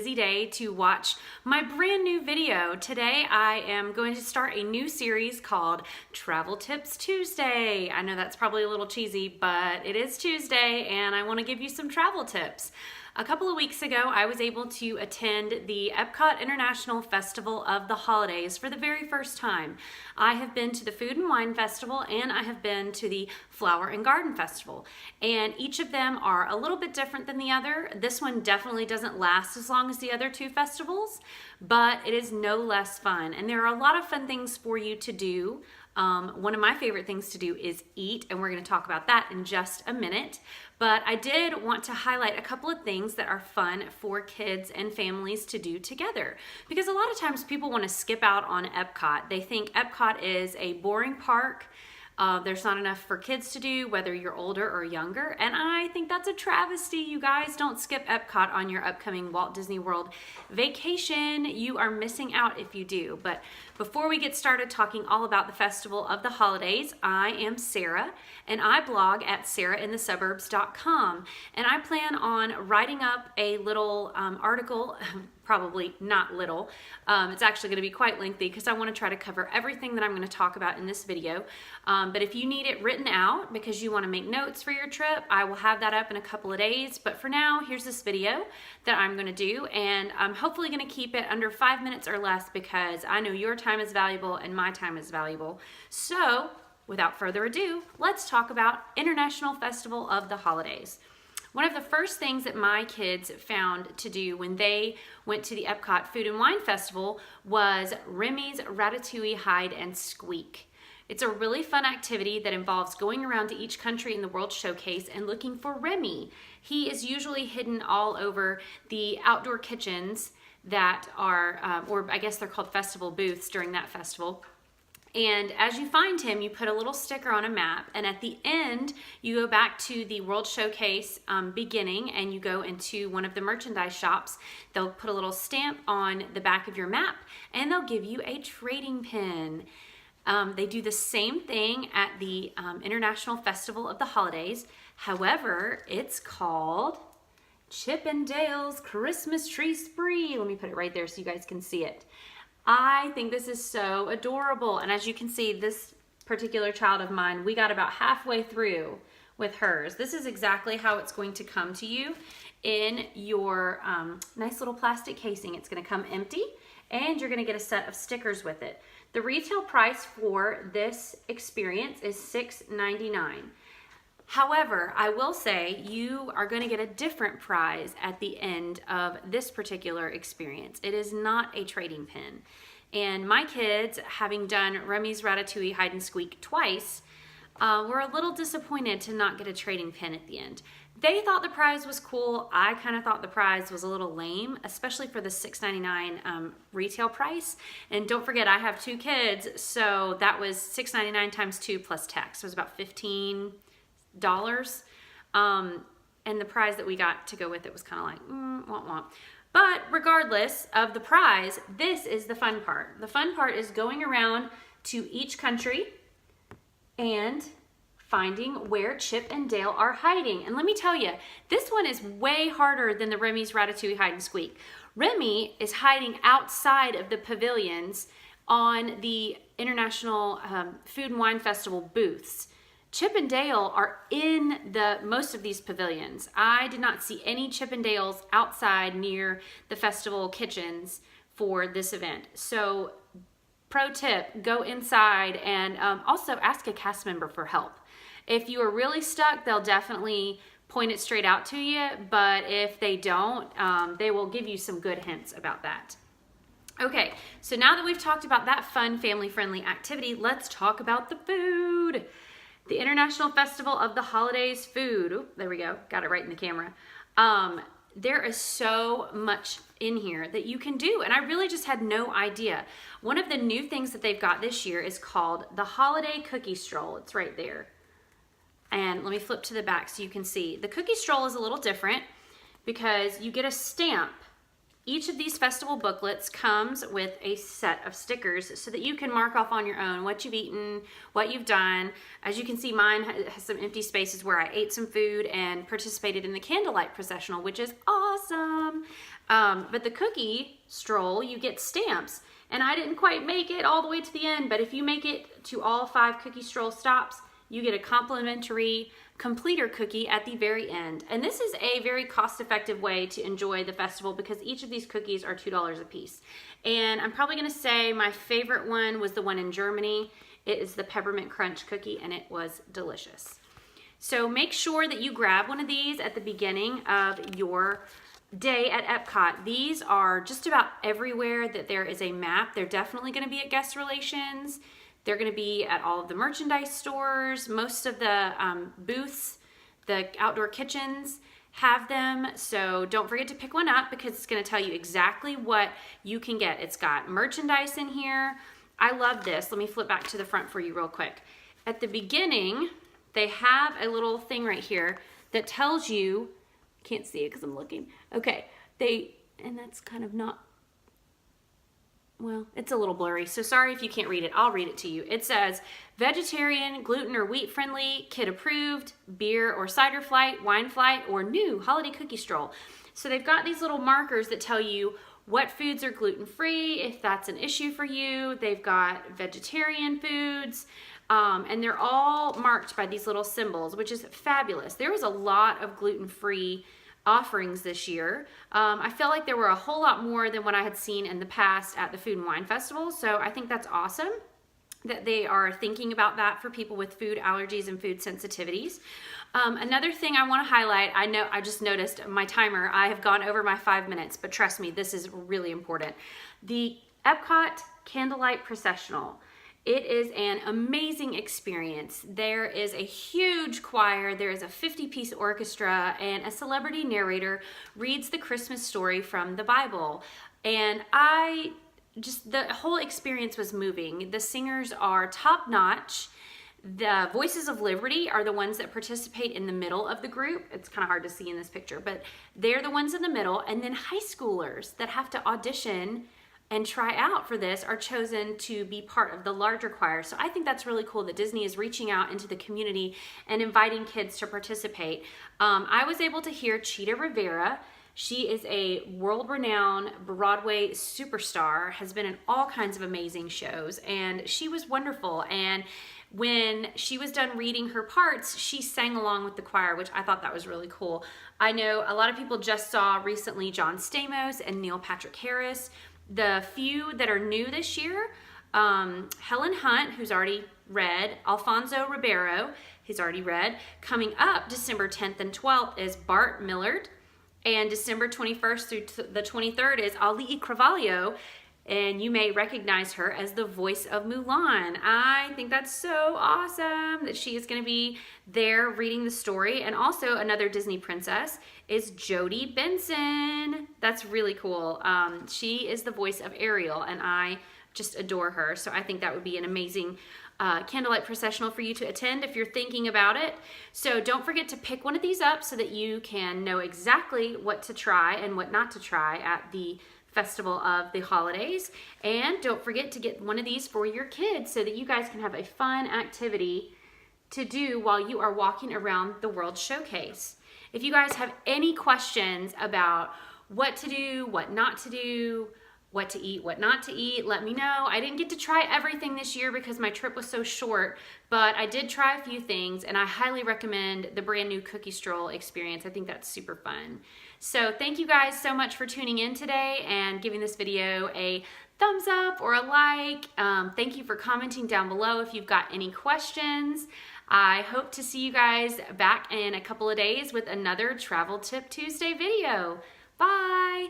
busy day to watch my brand new video. Today I am going to start a new series called Travel Tips Tuesday. I know that's probably a little cheesy, but it is Tuesday and I want to give you some travel tips. A couple of weeks ago, I was able to attend the Epcot International Festival of the Holidays for the very first time. I have been to the Food and Wine Festival and I have been to the Flower and Garden Festival. And each of them are a little bit different than the other. This one definitely doesn't last as long as the other two festivals, but it is no less fun. And there are a lot of fun things for you to do. One of my favorite things to do is eat, and we're going to talk about that in just a minute. But I did want to highlight a couple of things that are fun for kids and families to do together. Because a lot of times people want to skip out on Epcot. They think Epcot is a boring park. There's not enough for kids to do, whether you're older or younger. And I think that's a travesty. You guys, don't skip Epcot on your upcoming Walt Disney World vacation. You are missing out if you do. But before we get started talking all about the Festival of the Holidays, I am Sarah, and I blog at sarahinthesuburbs.com. And I plan on writing up a little article, probably not little. It's actually going to be quite lengthy because I want to try to cover everything that I'm going to talk about in this video. But if you need it written out because you want to make notes for your trip, I will have that up in a couple of days. But for now, here's this video that I'm going to do, and I'm hopefully going to keep it under 5 minutes or less because I know your time is valuable and my time is valuable. So without further ado, let's talk about International Festival of the Holidays. One of the first things that my kids found to do when they went to the Epcot Food and Wine Festival was Remy's Ratatouille Hide and Squeak. It's a really fun activity that involves going around to each country in the World Showcase and looking for Remy. He is usually hidden all over the outdoor kitchens that are, or I guess they're called festival booths during that festival. And as you find him, you put a little sticker on a map, and at the end, you go back to the World Showcase beginning and you go into one of the merchandise shops. They'll put a little stamp on the back of your map and they'll give you a trading pin. They do the same thing at the International Festival of the Holidays. However, it's called Chip 'n Dale's Christmas Tree Spree. Let me put it right there so you guys can see it. I think this is so adorable. And as you can see, this particular child of mine, we got about halfway through with hers. This is exactly how it's going to come to you in your nice little plastic casing. It's going to come empty and you're going to get a set of stickers with it. The retail price for this experience is $6.99. However, I will say you are going to get a different prize at the end of this particular experience. It is not a trading pin. And my kids, having done Remy's Ratatouille Hide and Squeak twice, were a little disappointed to not get a trading pin at the end. They thought the prize was cool. I kind of thought the prize was a little lame, especially for the $6.99 retail price. And don't forget, I have 2 kids, so that was $6.99 times 2 plus tax. It was about $15. And the prize that we got to go with it was kind of like, womp womp. But regardless of the prize, this is the fun part. The fun part is going around to each country and finding where Chip and Dale are hiding. And let me tell you, this one is way harder than the Remy's Ratatouille Hide and Squeak. Remy is hiding outside of the pavilions on the International Food and Wine Festival booths. Chip and Dale are in most of these pavilions. I did not see any Chip and Dales outside near the festival kitchens for this event. So pro tip, go inside and also ask a cast member for help. If you are really stuck, they'll definitely point it straight out to you, but if they don't, they will give you some good hints about that. Okay, so now that we've talked about that fun family-friendly activity, let's talk about the food. The International Festival of the Holidays food. Ooh, there we go. Got it right in the camera. There is so much in here that you can do, and I really just had no idea. One of the new things that they've got this year is called the Holiday Cookie Stroll. It's right there. And let me flip to the back so you can see. The cookie stroll is a little different because you get a stamp Each of these festival booklets comes with a set of stickers so that you can mark off on your own what you've eaten, what you've done. As you can see, mine has some empty spaces where I ate some food and participated in the candlelight processional, which is awesome. But the cookie stroll, you get stamps. And I didn't quite make it all the way to the end, but if you make it to all 5 cookie stroll stops, you get a complimentary completer cookie at the very end. And this is a very cost-effective way to enjoy the festival because each of these cookies are $2 a piece. And I'm probably gonna say my favorite one was the one in Germany. It is the peppermint crunch cookie and it was delicious. So make sure that you grab one of these at the beginning of your day at Epcot. These are just about everywhere that there is a map. They're definitely gonna be at guest relations. They're going to be at all of the merchandise stores. Most of the booths, the outdoor kitchens have them. So don't forget to pick one up because it's going to tell you exactly what you can get. It's got merchandise in here. I love this. Let me flip back to the front for you real quick. At the beginning, they have a little thing right here that tells you, can't see it because I'm looking. Okay, and that's kind of not, well, it's a little blurry, so sorry if you can't read it. I'll read it to you. It says, vegetarian, gluten or wheat friendly, kid approved, beer or cider flight, wine flight, or new holiday cookie stroll. So they've got these little markers that tell you what foods are gluten free, if that's an issue for you. They've got vegetarian foods, and they're all marked by these little symbols, which is fabulous. There was a lot of gluten free offerings this year. I feel like there were a whole lot more than what I had seen in the past at the Food and Wine Festival, so I think that's awesome that they are thinking about that for people with food allergies and food sensitivities. Another thing I want to highlight, I just noticed my timer, I have gone over my 5 minutes, but trust me, this is really important. The Epcot Candlelight Processional. It is an amazing experience. There is a huge choir, there is a 50-piece orchestra, and a celebrity narrator reads the Christmas story from the Bible. And the whole experience was moving. The singers are top-notch. The Voices of Liberty are the ones that participate in the middle of the group. It's kind of hard to see in this picture, but they're the ones in the middle. And then high schoolers that have to audition and try out for this are chosen to be part of the larger choir. So I think that's really cool that Disney is reaching out into the community and inviting kids to participate. I was able to hear Cheetah Rivera. She is a world-renowned Broadway superstar, has been in all kinds of amazing shows, and she was wonderful. And when she was done reading her parts, she sang along with the choir, which I thought that was really cool. I know a lot of people just saw recently John Stamos and Neil Patrick Harris. The few that are new this year, Helen Hunt, who's already read, Alfonso Ribeiro, he's already read. Coming up December 10th and 12th is Bart Millard, and December 21st through the 23rd is Ali Carvalho, and you may recognize her as the voice of Mulan. I think that's so awesome that she is going to be there reading the story. And also another Disney princess is Jodie Benson. That's really cool. She is the voice of Ariel, and I just adore her. So I think that would be an amazing candlelight processional for you to attend if you're thinking about it. So don't forget to pick one of these up so that you can know exactly what to try and what not to try at the Festival of the Holidays. And don't forget to get one of these for your kids so that you guys can have a fun activity to do while you are walking around the World Showcase. If you guys have any questions about what to do, what not to do, what to eat, what not to eat, let me know. I didn't get to try everything this year because my trip was so short, but I did try a few things, and I highly recommend the brand new Cookie Stroll experience. I think that's super fun. So thank you guys so much for tuning in today and giving this video a thumbs up or a like. Thank you for commenting down below if you've got any questions. I hope to see you guys back in a couple of days with another Travel Tip Tuesday video. Bye!